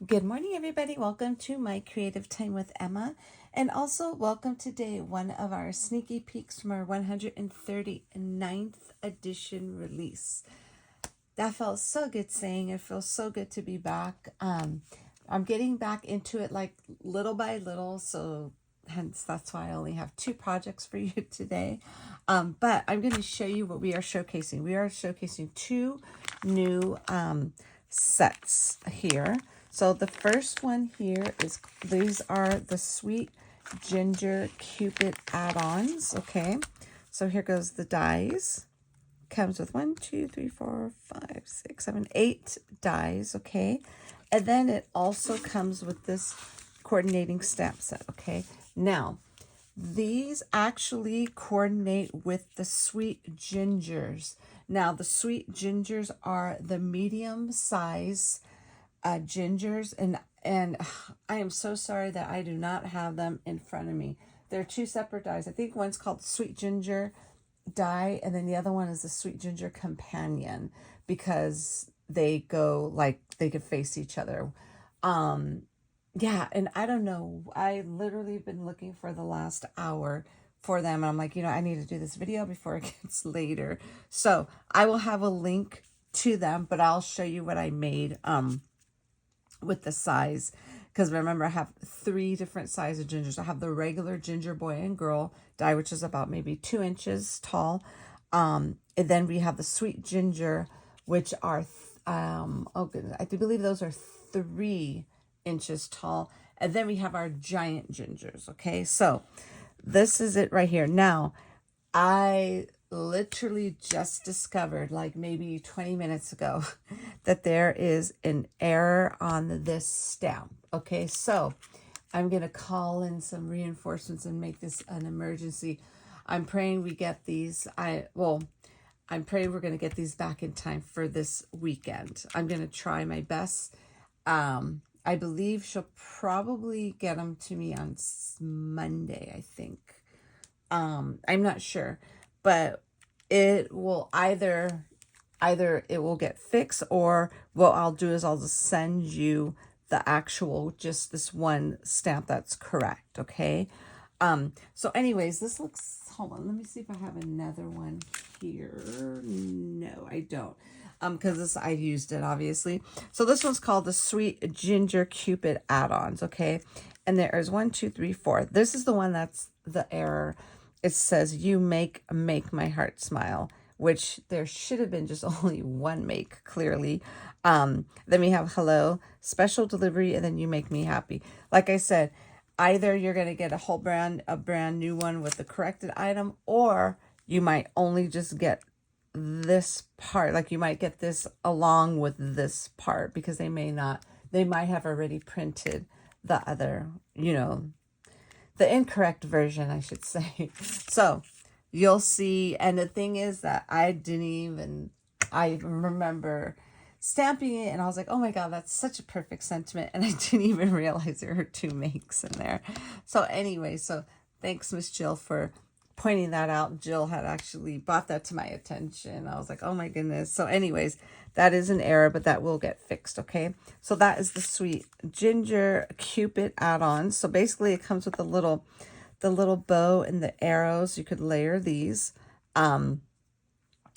Good morning, everybody. Welcome to my Creative Time with Emma. And also, welcome to day one of our sneaky peeks from our 139th edition release. That felt so good saying. It feels so good to be back. I'm getting back into it like little by little. So, hence, that's why I only have two projects for you today. But I'm going to show you what we are showcasing. We are showcasing two new sets here. So the first one here is, these are the Sweet Ginger Cupid Add-Ons, okay? So here goes the dies. Comes with 1, 2, 3, 4, 5, 6, 7, 8 dies, okay? And then it also comes with this coordinating stamp set, okay? Now, these actually coordinate with the Sweet Gingers. Now, the Sweet Gingers are the medium size gingers, and I am so sorry that I do not have them in front of me. They're two separate dies. I think one's called Sweet Ginger die, and then the other one is the Sweet Ginger Companion, because they go like they could face each other. Yeah, and I don't know, I literally been looking for the last hour for them, and I'm like, I need to do this video before it gets later. So I will have a link to them, but I'll show you what I made with the size, because remember, I have three different sizes of gingers. I have the regular ginger boy and girl die, which is about maybe 2 inches tall, and then we have the Sweet Ginger, which are oh goodness, I do believe those are 3 inches tall, and then we have our giant gingers. Okay, so this is it right here. Now, I literally just discovered, like maybe 20 minutes ago, that there is an error on this stamp. Okay, so I'm going to call in some reinforcements and make this an emergency. I'm praying we get these. I'm praying we're going to get these back in time for this weekend. I'm going to try my best. I believe she'll probably get them to me on Monday, I think. I'm not sure, but it will either it will get fixed, or what I'll do is I'll just send you the actual, just this one stamp that's correct. Okay. So anyways, this looks, hold on, let me see if I have another one here. No, I don't. Because this, I used it obviously. So this one's called the Sweet Ginger Cupid Add-Ons. Okay. And there is 1, 2, 3, 4. This is the one that's the error. It says, you make my heart smile, which there should have been just only one make, clearly. Then we have hello, special delivery, and then you make me happy. Like I said, either you're going to get a brand new one with the corrected item, or you might only just get this part. Like you might get this along with this part, because they might have already printed the other, the incorrect version, I should say. So you'll see. And the thing is that I remember stamping it, and I was like, oh my God, that's such a perfect sentiment. And I didn't even realize there were 2 makes in there. So anyway, so thanks, Miss Jill, for pointing that out. Jill had actually brought that to my attention. I was like, oh my goodness. So anyways, that is an error, but that will get fixed. Okay, so that is the Sweet Ginger Cupid Add-ons. So basically it comes with the little bow and the arrows. You could layer these, and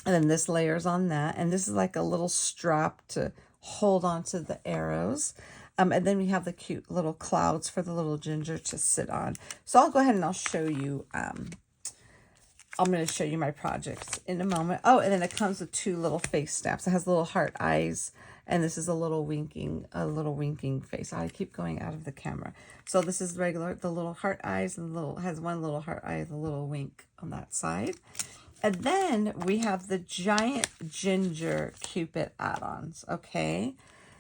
then this layers on that, and this is like a little strap to hold onto the arrows. And then we have the cute little clouds for the little ginger to sit on. So I'll go ahead and I'll show you I'm going to show you my projects in a moment. Oh, and then it comes with 2 little face stamps. It has little heart eyes, and this is a little winking face. I keep going out of the camera. So this is regular, the little heart eyes, and has 1 little heart eye, the little wink on that side. And then we have the giant Ginger Cupid Add-Ons. Okay,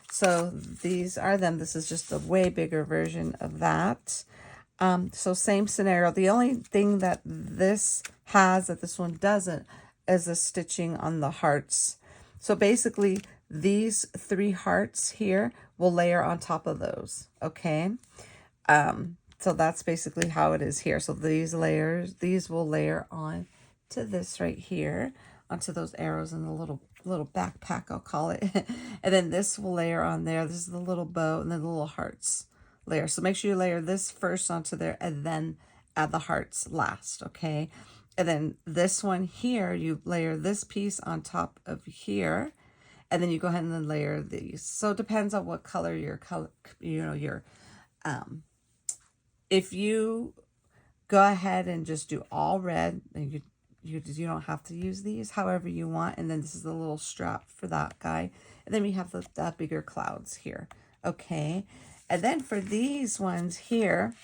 so these are them. This is just a way bigger version of that. So same scenario. The only thing that this has that this one doesn't is the stitching on the hearts. So basically these 3 hearts here will layer on top of those. Okay. So that's basically how it is here. So these will layer on to this right here, onto those arrows and the little little backpack, I'll call it. And then this will layer on there. This is the little bow and then the little hearts layer. So make sure you layer this first onto there and then add the hearts last, okay? And then this one here, you layer this piece on top of here, and then you go ahead and then layer these. So it depends on what color your if you go ahead and just do all red, and you don't have to use these however you want. And then this is the little strap for that guy. And then we have the bigger clouds here. Okay. And then for these ones here,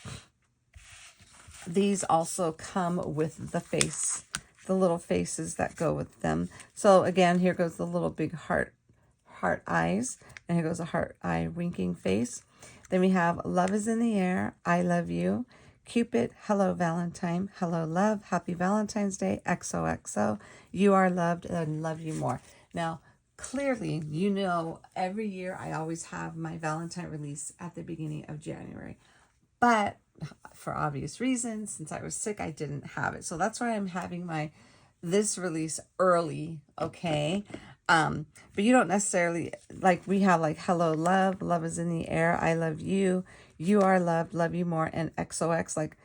these also come with the face, the little faces that go with them. So again, here goes the little big heart eyes. And here goes a heart eye winking face. Then we have love is in the air. I love you. Cupid, hello Valentine, hello love, happy Valentine's Day, XOXO, you are loved and love you more. Now, clearly, you know, every year I always have my Valentine release at the beginning of January. But for obvious reasons, since I was sick, I didn't have it. So that's why I'm having this release early, okay? But you don't necessarily, like we have like hello love, love is in the air, I love you, you are loved, love you more, and XOX, like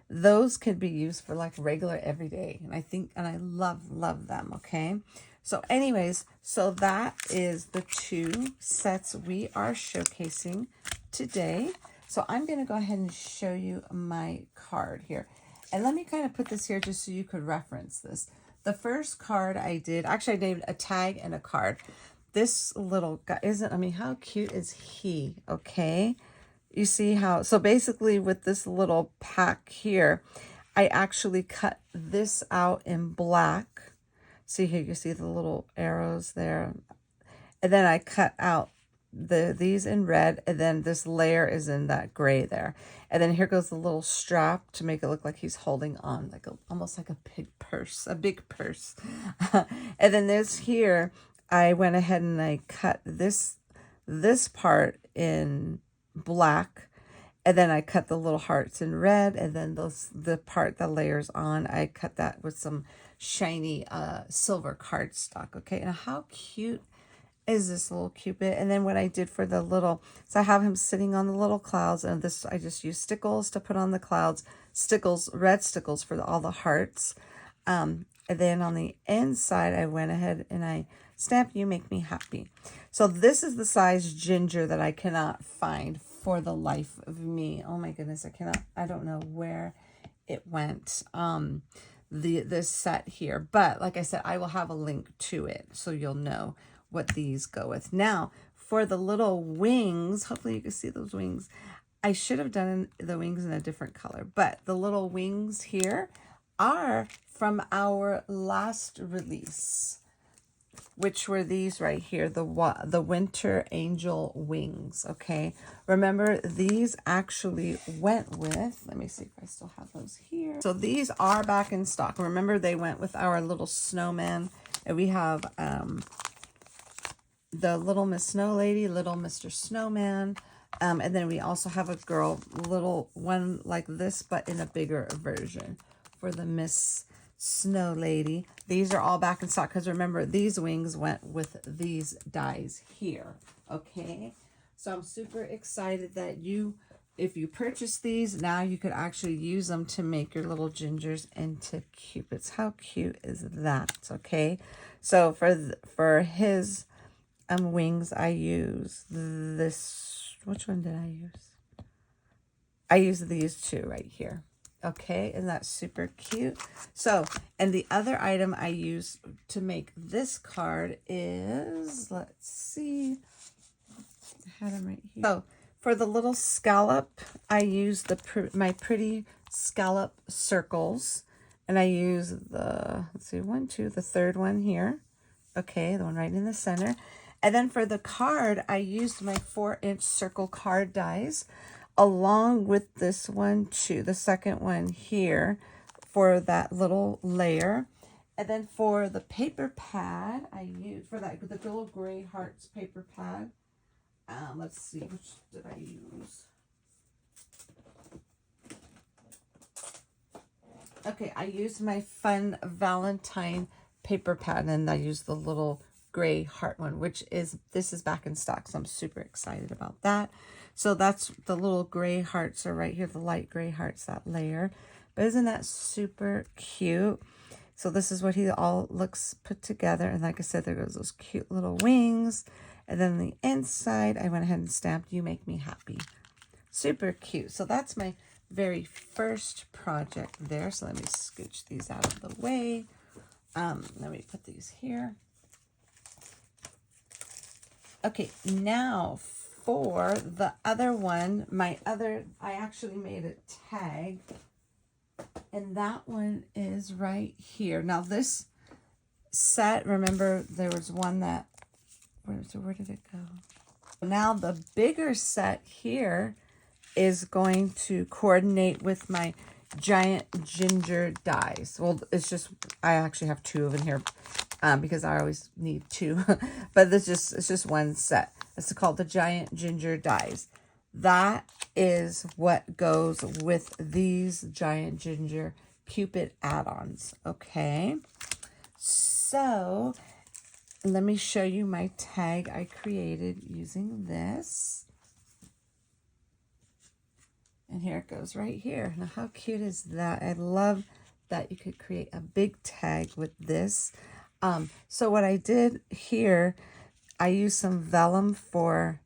those could be used for like regular everyday. And I love them, okay? So anyways, so that is the 2 sets we are showcasing today. So I'm going to go ahead and show you my card here. And let me kind of put this here just so you could reference this. The first card I did, actually I named a tag and a card. This little guy how cute is he? Okay. You see how, so basically with this little pack here, I actually cut this out in black. See here, you see the little arrows there. And then I cut out these in red, and then this layer is in that gray there. And then here goes the little strap to make it look like he's holding on, like almost like a big purse. And then this here, I went ahead and I cut this part in black, and then I cut the little hearts in red, and then the part that layers on, I cut that with some shiny silver cardstock. Okay, and how cute is this little Cupid? And then what I did for the little, so I have him sitting on the little clouds, and this I just used stickles to put on the clouds, red stickles for all the hearts. And then on the inside, I went ahead and I stamped "You Make Me Happy." So this is the size Ginger that I cannot find for the life of me. Oh my goodness, I don't know where it went. This set here, but like I said, I will have a link to it so you'll know what these go with. Now, for the little wings, hopefully you can see those wings. I should have done the wings in a different color, but the little wings here are from our last release, which were these right here, the Winter Angel wings, okay? Remember, these actually went with, let me see if I still have those here. So these are back in stock. Remember, they went with our little snowman, and we have the Little Miss Snow Lady, Little Mr. Snowman, and then we also have a little one like this, but in a bigger version for the Miss Snow Lady. These are all back in stock because remember, these wings went with these dies here, okay? So I'm super excited that if you purchase these, now you could actually use them to make your little Gingers into Cupids. How cute is that, okay? So for his wings, I use this. Which one did I use? I used these 2 right here. Okay, and that's super cute. So, and the other item I use to make this card is, let's see, I had them right here. So, for the little scallop, I use my pretty scallop circles, and I use the, let's see, 1, 2, the third one here. Okay, the one right in the center. And then for the card, I used my 4-inch circle card dies along with this one too, the second one here for that little layer. And then for the paper pad, I used for that the little gray hearts paper pad. Let's see, which did I use? Okay, I used my Fun Valentine paper pad, and I used the little gray heart one, this is back in stock. So I'm super excited about that. So that's the little gray hearts are right here, the light gray hearts, that layer. But isn't that super cute? So this is what he all looks put together. And like I said, there goes those cute little wings. And then the inside, I went ahead and stamped, "You Make Me Happy." Super cute. So that's my very first project there. So let me scooch these out of the way. Let me put these here. Okay, now for the other one, I actually made a tag, and that one is right here. Now this set, remember there was one that, where did it go? Now the bigger set here is going to coordinate with my giant ginger dies. Well, it's just, I actually have two of them here because I always need two, but it's just one set. It's called the giant ginger dies. That is what goes with these giant ginger Cupid add-ons. Okay, so let me show you my tag I created using this. And here it goes right here. Now, how cute is that? I love that you could create a big tag with this. So what I did here, I used some vellum for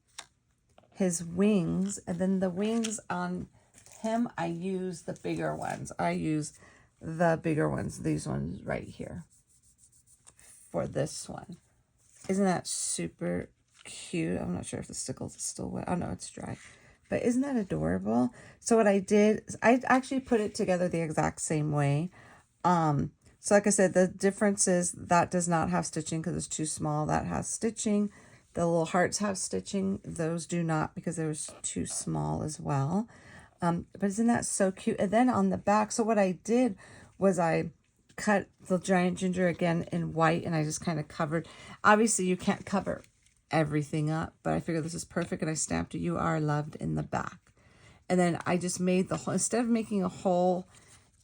his wings. And then the wings on him, I use the bigger ones. I use the bigger ones, these ones right here for this one. Isn't that super cute? I'm not sure if the stickles is still wet. Oh, no, it's dry. But isn't that adorable? So what I did is I actually put it together the exact same way. So like I said, the difference is that does not have stitching because it's too small. That has stitching. The little hearts have stitching. Those do not because they were too small as well. But isn't that so cute? And then on the back, so what I did was I cut the giant ginger again in white, and I just kind of covered. Obviously, you can't cover everything up, but I figured this is perfect, and I stamped "You Are Loved" in the back. And then I just made the hole, instead of making a hole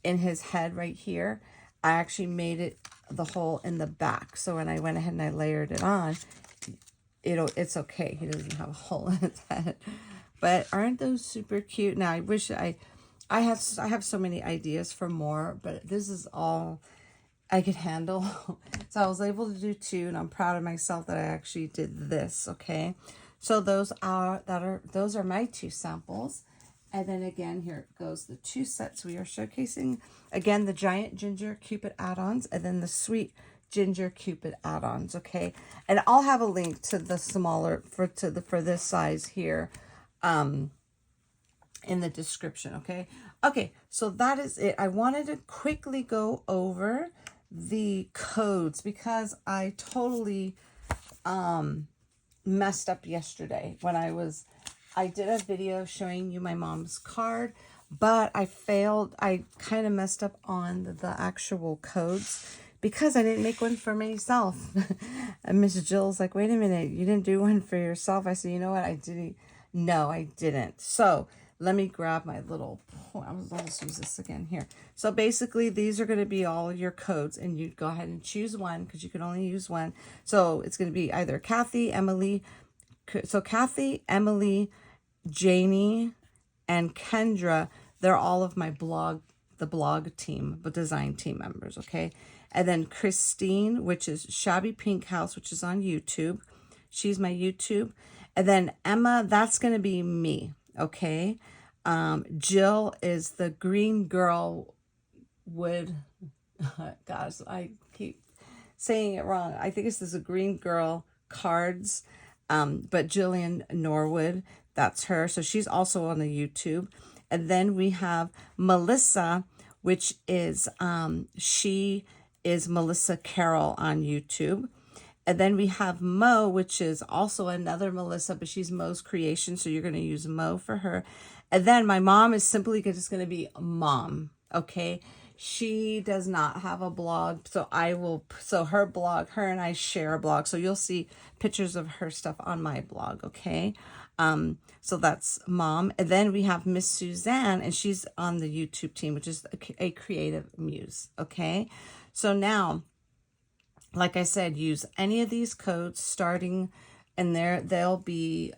in his head right here, I actually made it the hole in the back. So when I went ahead and I layered it on, it's okay. He doesn't have a hole in his head. But aren't those super cute? Now I wish I have so many ideas for more, but this is all I could handle. So I was able to do two, and I'm proud of myself that I actually did this. Okay, so those are my two samples. And then again, here goes the two sets we are showcasing. Again, the giant ginger Cupid add-ons, and then the sweet ginger Cupid add-ons. Okay, and I'll have a link to the smaller for this size here in the description. Okay, so that is it. I wanted to quickly go over the codes because I totally messed up yesterday when I did a video showing you my mom's card, but I failed. I kind of messed up on the actual codes because I didn't make one for myself. And Miss Jill's like, "Wait a minute, you didn't do one for yourself?" I said, "You know what? I didn't. No, I didn't." So let me grab my little point. I'll just use this again here. So basically, these are going to be all your codes, and you go ahead and choose one because you can only use one. So it's going to be either Kathy, Emily. So Kathy, Emily, Janie, and Kendra, they're all of my the blog team, the design team members, okay? And then Christine, which is Shabby Pink House, which is on YouTube. She's my YouTube. And then Emma, that's going to be me, okay? Jill is the Green Girl Wood. Gosh, I keep saying it wrong. I think this is a Green Girl Cards, but Jillian Norwood, that's her. So she's also on the YouTube. And then we have Melissa, which is, she is Melissa Carroll on YouTube. And then we have Mo, which is also another Melissa, but she's Mo's Creation. So you're going to use Mo for her. And then my mom is simply just going to be Mom. Okay. She does not have a blog. So her blog, her and I share a blog. So you'll see pictures of her stuff on my blog. Okay. So that's Mom. And then we have Miss Suzanne, and she's on the YouTube team, which is a creative muse. Okay. So now, like I said, use any of these codes starting, and they'll be,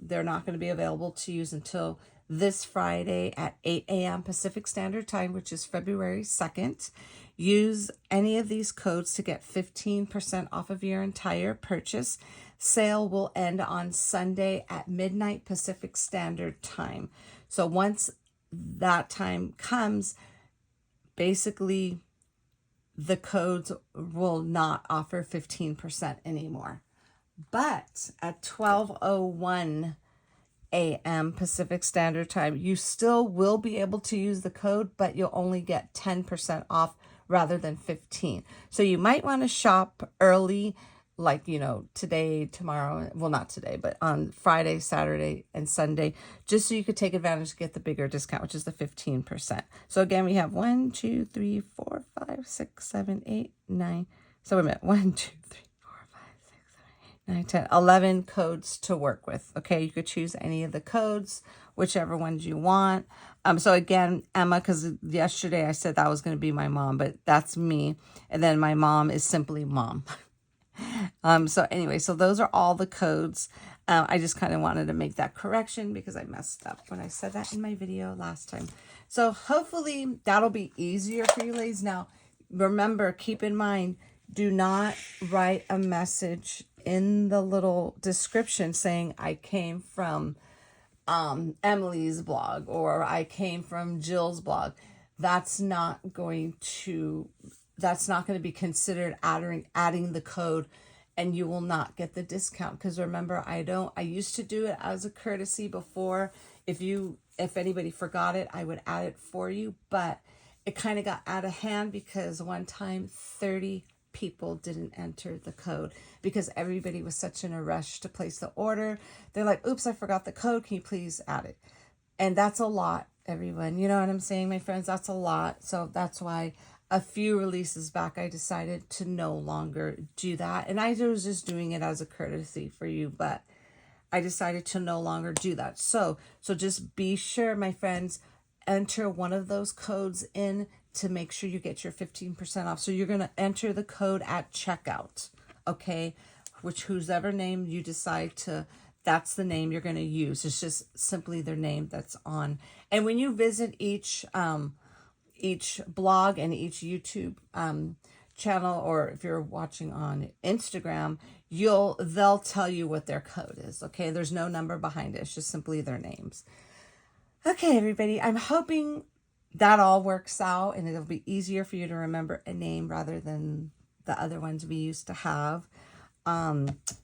they're not going to be available to use until this Friday at 8 a.m. Pacific Standard Time, which is February 2nd. Use any of these codes to get 15% off of your entire purchase. Sale will end on Sunday at midnight Pacific Standard Time. So once that time comes, basically the codes will not offer 15% anymore. But at 12:01 a.m. Pacific Standard Time, you still will be able to use the code, but you'll only get 10% off rather than 15. So you might want to shop early, like, you know, today, tomorrow, well, not today, but on Friday, Saturday, and Sunday, just so you could take advantage to get the bigger discount, which is the 15%. So again, we have 1, 2, 3, 4, 5, 6, 7, 8, 9. So wait a minute, 1, 2, 3, 4, 5, 6, 7, 8, 9, 10, 11 codes to work with. Okay, you could choose any of the codes, whichever ones you want. So again, Emma, because yesterday I said that was going to be my mom, but that's me. And then my mom is simply mom. So anyway, so those are all the codes. I just kind of wanted to make that correction because I messed up when I said that in my video last time. So hopefully that'll be easier for you ladies. Now, remember, keep in mind, do not write a message in the little description saying I came from Emily's blog or I came from Jill's blog. That's not going to be considered adding the code, and you will not get the discount. Because remember, I used to do it as a courtesy before. If anybody forgot it, I would add it for you, but it kind of got out of hand because one time 30 people didn't enter the code because everybody was such in a rush to place the order. They're like, oops, I forgot the code. Can you please add it? And that's a lot, everyone. You know what I'm saying, my friends? That's a lot. So that's why a few releases back, I decided to no longer do that. And I was just doing it as a courtesy for you, but I decided to no longer do that. So just be sure, my friends, enter one of those codes in to make sure you get your 15% off. So you're going to enter the code at checkout, okay? Whoever name you decide to, that's the name you're going to use. It's just simply their name that's on. And when you visit each blog and each YouTube channel, or if you're watching on Instagram, they'll tell you what their code is, okay? There's no number behind it. It's just simply their names. Okay, everybody, I'm hoping that all works out and it'll be easier for you to remember a name rather than the other ones we used to have.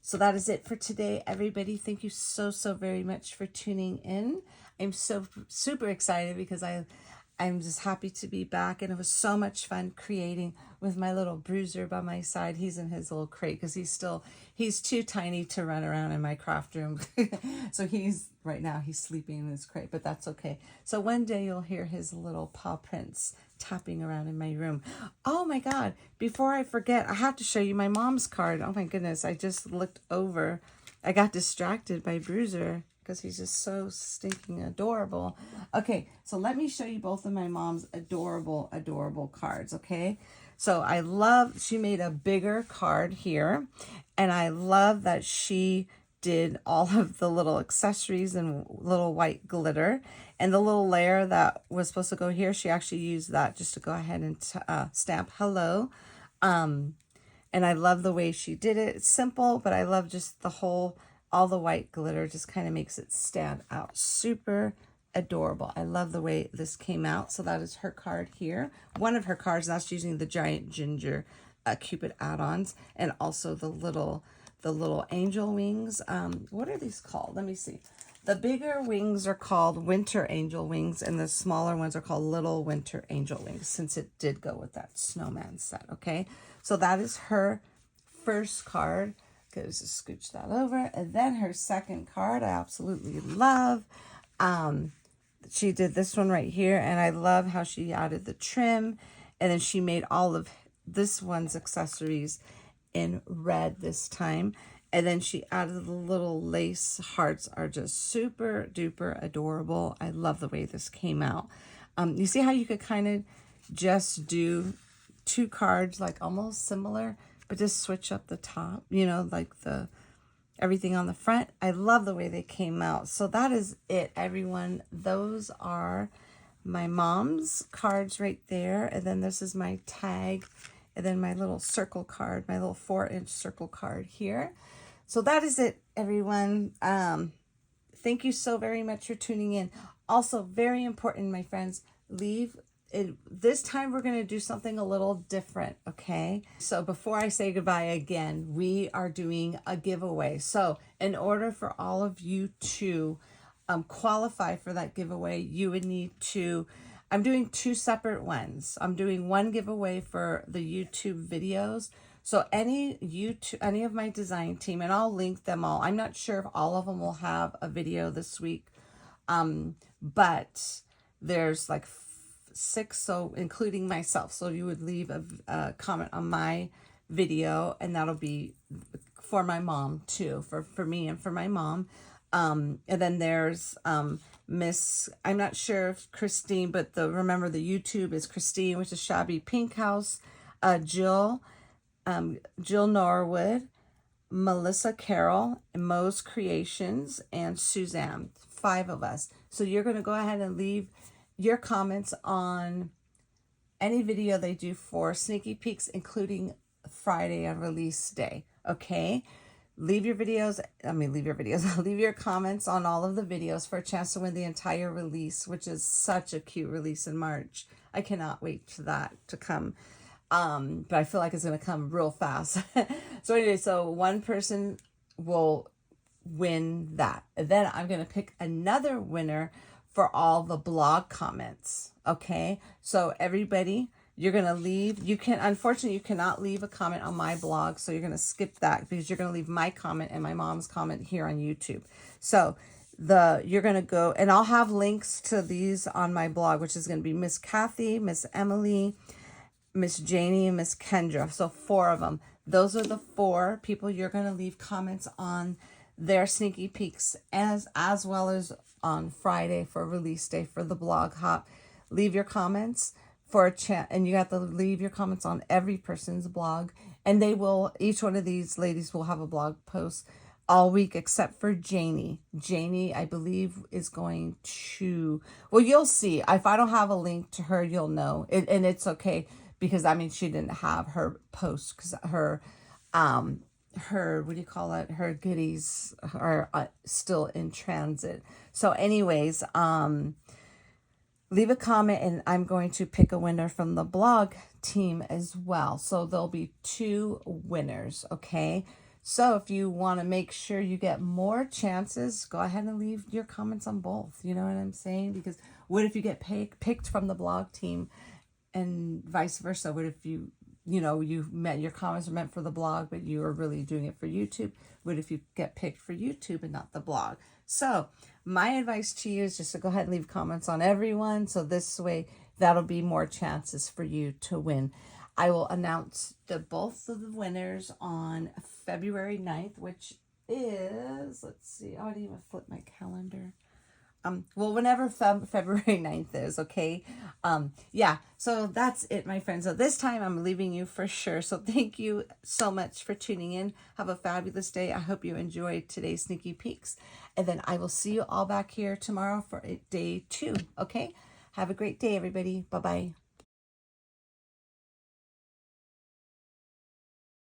So that is it for today, everybody. Thank you so very much for tuning in. I'm so super excited because I'm just happy to be back, and it was so much fun creating with my little bruiser by my side. He's in his little crate because he's too tiny to run around in my craft room. So right now he's sleeping in his crate, but that's okay. So one day you'll hear his little paw prints tapping around in my room. Oh my God, before I forget, I have to show you my mom's card. Oh my goodness, I just looked over. I got distracted by Bruiser because he's just so stinking adorable. Okay, so let me show you both of my mom's adorable cards, okay? So she made a bigger card here, and I love that she did all of the little accessories and little white glitter, and the little layer that was supposed to go here, she actually used that just to go ahead and stamp hello. And I love the way she did it. It's simple, but I love just all the white glitter just kind of makes it stand out. Super adorable. I love the way this came out. So that is her card here. One of her cards, that's using the giant Ginger Cupid Add-Ons, and also the little angel wings. What are these called? Let me see. The bigger wings are called Winter Angel Wings, and the smaller ones are called Little Winter Angel Wings, since it did go with that snowman set, okay? So that is her first card. Okay, let's just scooch that over. And then her second card, I absolutely love. She did this one right here, and I love how she added the trim, and then she made all of this one's accessories in red this time. And then she added the little lace hearts, are just super duper adorable. I love the way this came out. You see how you could kind of just do two cards like almost similar, but just switch up the top, you know, like everything on the front. I love the way they came out. So that is it, everyone. Those are my mom's cards right there. And then this is my tag. And then my little circle card, my little 4-inch circle card here. So that is it, everyone. Thank you so very much for tuning in. Also, very important, my friends, leave it. This time we're going to do something a little different, okay? So before I say goodbye again, we are doing a giveaway. So in order for all of you to qualify for that giveaway, you would need to, I'm doing 2 separate ones. I'm doing one giveaway for the YouTube videos. So any of my design team, and I'll link them all. I'm not sure if all of them will have a video this week, but there's like 6, so including myself. So you would leave a comment on my video, and that'll be for my mom too, for me and for my mom. And then there's Miss, I'm not sure if Christine, but remember the YouTube is Christine, which is Shabby Pink House, Jill Norwood, Melissa Carroll, Mo's Creations, and Suzanne. 5 of us. So you're going to go ahead and leave your comments on any video they do for Sneaky Peeks, including Friday on release day. Okay? Leave your comments on all of the videos for a chance to win the entire release, which is such a cute release in March. I cannot wait for that to come. But I feel like it's going to come real fast. So anyway, so one person will win that. And then I'm going to pick another winner for all the blog comments. Okay. So everybody, you're going to leave, unfortunately, you cannot leave a comment on my blog. So you're going to skip that because you're going to leave my comment and my mom's comment here on YouTube. So you're going to go, and I'll have links to these on my blog, which is going to be Miss Kathy, Miss Emily, Miss Janie, and Miss Kendra. So 4 of them. Those are the 4 people you're going to leave comments on their Sneaky Peeks as well as on Friday for release day for the blog hop. Leave your comments for a chat, and you have to leave your comments on every person's blog, and each one of these ladies will have a blog post all week except for Janie. Janie, I believe, is going to, well, you'll see. If I don't have a link to her, you'll know. And it's okay because, I mean, she didn't have her post because her what do you call it? Her goodies are still in transit. So anyways, leave a comment and I'm going to pick a winner from the blog team as well. So there'll be 2 winners. Okay. So if you want to make sure you get more chances, go ahead and leave your comments on both. You know what I'm saying? Because what if you get picked from the blog team and vice versa? What if your comments are meant for the blog, but you are really doing it for YouTube? What if you get picked for YouTube and not the blog? So my advice to you is just to go ahead and leave comments on everyone. So this way, that'll be more chances for you to win. I will announce both of the winners on February 9th, which is, let's see, I didn't even flip my calendar. Well, whenever February 9th is, okay? Yeah, so that's it, my friends. So this time I'm leaving you for sure. So thank you so much for tuning in. Have a fabulous day. I hope you enjoyed today's Sneaky Peeks. And then I will see you all back here tomorrow for day 2, okay? Have a great day, everybody. Bye-bye.